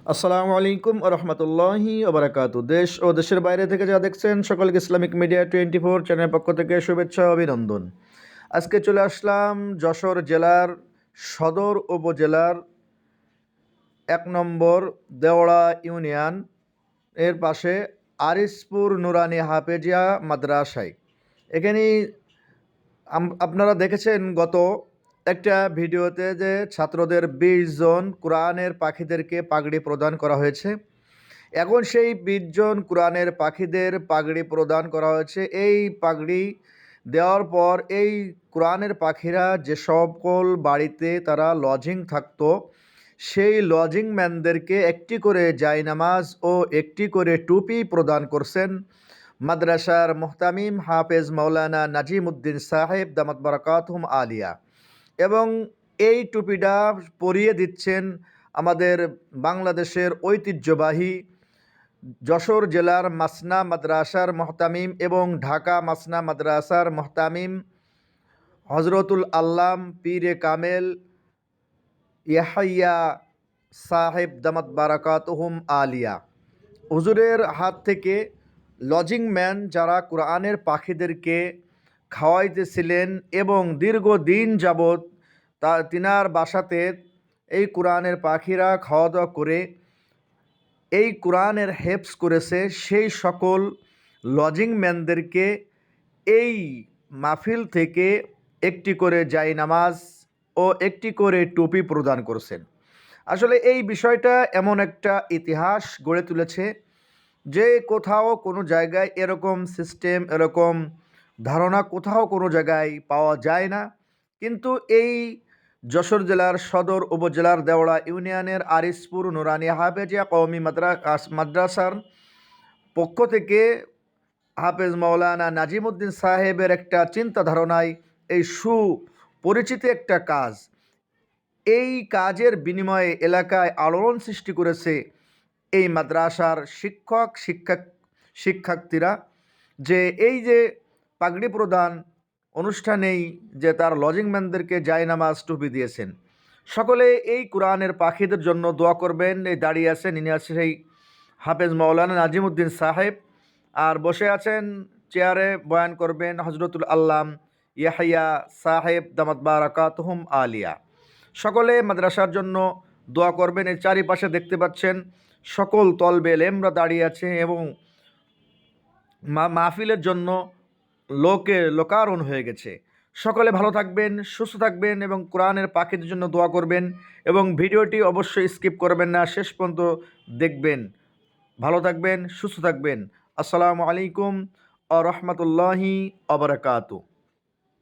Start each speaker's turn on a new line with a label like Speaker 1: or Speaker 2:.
Speaker 1: আসসালামু আলাইকুম রহমতুল্লাহি ওবরাকাতু। দেশ ও দেশের বাইরে থেকে যা দেখছেন সকলকে ইসলামিক মিডিয়া 24 চ্যানেলের পক্ষ থেকে শুভেচ্ছা ও অভিনন্দন। আজকে চলে আসলাম যশোর জেলার সদর উপজেলার 1 নম্বর দেওড়া ইউনিয়ন এর পাশে আরিসপুর নুরানি হাফেজিয়া মাদ্রাসায়। এখানে আপনারা দেখেছেন গত একটা ভিডিওতে যে ছাত্রদের 20 জন কোরআনের পাখিদেরকে পাগড়ি প্রদান করা হয়েছে। এখন সেই 20 জন কোরআনের পাখিদের পাগড়ি প্রদান করা হয়েছে। এই পাগড়ি দেওয়ার পর এই কোরআনের পাখিরা যে সকল বাড়িতে তারা লজিং থাকতো, সেই লজিং ম্যানদেরকে একটি করে জায়নামাজ ও একটি করে টুপি প্রদান করছেন মাদ্রাসার মুহতামিম হাফেজ মাওলানা নাজিমউদ্দিন সাহেব দামাত বারাকাতুহুম আলিয়া। এবং এই টুপিটা পরিয়ে দিচ্ছেন আমাদের বাংলাদেশের ঐতিহ্যবাহী যশোর জেলার মাসনা মাদ্রাসার মুহতামিম এবং ঢাকা মাসনা মাদ্রাসার মুহতামিম হজরতুল আল্লাম পীরে কামেল ইয়াহিয়া সাহেব দামাত বারাকাতুহুম আলিয়া। হুজুরের হাত থেকে লজিং ম্যান যারা কোরআনের পাখিদেরকে খাওয়াইতেছিলেন এবং দীর্ঘদিন যাবৎ তিনার বাসাতে এই কোরআনের পাখিরা খাওয়া দাওয়া করে এই কোরআনের হেফজ করেছে, সেই সকল লজিং ম্যানদেরকে এই মাহফিল থেকে একটি করে জায়নামাজ ও একটি করে টুপি প্রদান করছেন। আসলে এই বিষয়টা এমন একটা ইতিহাস গড়ে তুলেছে যে কোথাও কোনো জায়গায় এরকম সিস্টেম, এরকম ধারণা কোথাও কোনো জায়গায় পাওয়া যায় না। কিন্তু এই যশোর জেলার সদর উপজেলার দেওড়া ইউনিয়নের আরিসপুর নুরানি হাফেজিয়া কওমি মাদ্রাসার পক্ষ থেকে হাফেজ মাওলানা নাজিমউদ্দিন সাহেবের একটা চিন্তা ধারণায় এই সুপরিচিত একটা কাজ, এই কাজের বিনিময়ে এলাকায় আলোড়ন সৃষ্টি করেছে এই মাদ্রাসার শিক্ষার্থীরা। যে এই যে পাগড়ি প্রদান অনুষ্ঠানেই যে তার লজিংম্যানদেরকে জায়নামাজ টুপি দিয়েছেন। সকলে এই কোরআনের পাখিদের জন্য দোয়া করবেন। এই দাঁড়িয়ে আছেন, ইনি আছে সেই হাফেজ মাওলানা নাজিমউদ্দিন সাহেব, আর বসে আছেন চেয়ারে বয়ান করবেন হজরতুল আল্লাম ইয়াহিয়া সাহেব দামাত বারাকাতুহুম আলিয়া। সকলে মাদ্রাসার জন্য দোয়া করবেন। এর চারিপাশে দেখতে পাচ্ছেন সকল তলবে এলেমরা দাঁড়িয়ে আছে এবং মাহফিলের জন্য লোকারণ হয়ে গেছে। সকলে ভালো থাকবেন, সুস্থ থাকবেন এবং কোরআনের পাখিদের জন্য দোয়া করবেন এবং ভিডিওটি অবশ্যই স্কিপ করবেন না, শেষ পর্যন্ত দেখবেন। ভালো থাকবেন, সুস্থ থাকবেন। আসসালামু আলাইকুম ওয়া রাহমাতুল্লাহি ওয়া বারাকাতুহু।